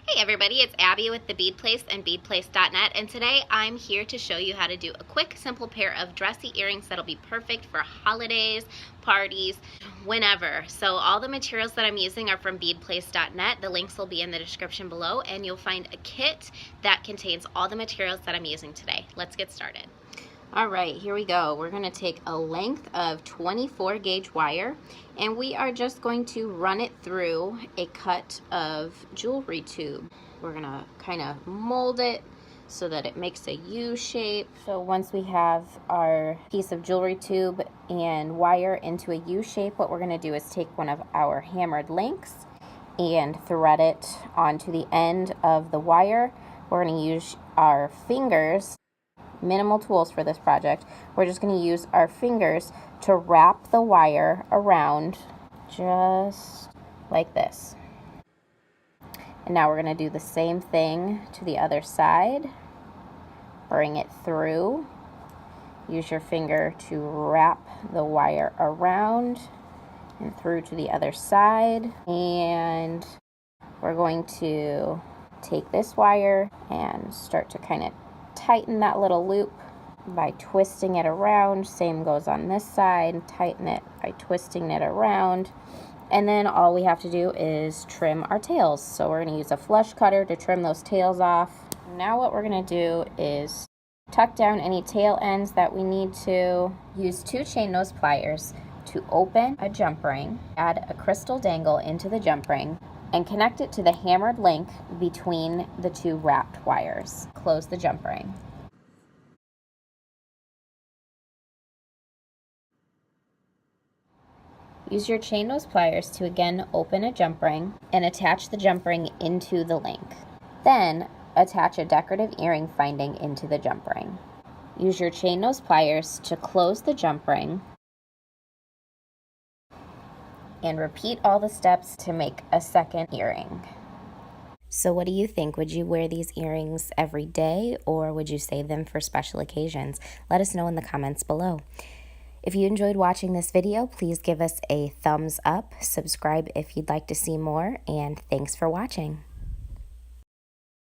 Hey everybody, it's Abby with the Bead Place and beadplace.net, and today I'm here to show you how to do a quick, simple pair of dressy earrings that'll be perfect for holidays, parties, whenever. So all the materials that I'm using are from beadplace.net. The links will be in the description below, and you'll find a kit that contains all the materials that I'm using today. Let's get started. All right, here we go. We're gonna take a length of 24 gauge wire, and we are just going to run it through a cut of jewelry tube. We're gonna kind of mold it so that it makes a U shape. So once we have our piece of jewelry tube and wire into a U shape, what we're gonna do is take one of our hammered links and thread it onto the end of the wire. We're gonna use our fingers. Minimal tools for this project. We're just going to use our fingers to wrap the wire around just like this. And now we're going to do the same thing to the other side. Bring it through. Use your finger to wrap the wire around and through to the other side. And we're going to take this wire and start to kind of tighten that little loop by twisting it around. Same goes on this side. Tighten it by twisting it around. And then all we have to do is trim our tails. So we're going to use a flush cutter to trim those tails off. Now what we're going to do is tuck down any tail ends that we need to. Use 2 chain nose pliers to open a jump ring. Add a crystal dangle into the jump ring and connect it to the hammered link between the 2 wrapped wires. Close the jump ring. Use your chain nose pliers to again open a jump ring and attach the jump ring into the link. Then attach a decorative earring finding into the jump ring. Use your chain nose pliers to close the jump ring and repeat all the steps to make a second earring. So what do you think? Would you wear these earrings every day, or would you save them for special occasions? Let us know in the comments below. If you enjoyed watching this video, please give us a thumbs up, subscribe if you'd like to see more, and thanks for watching.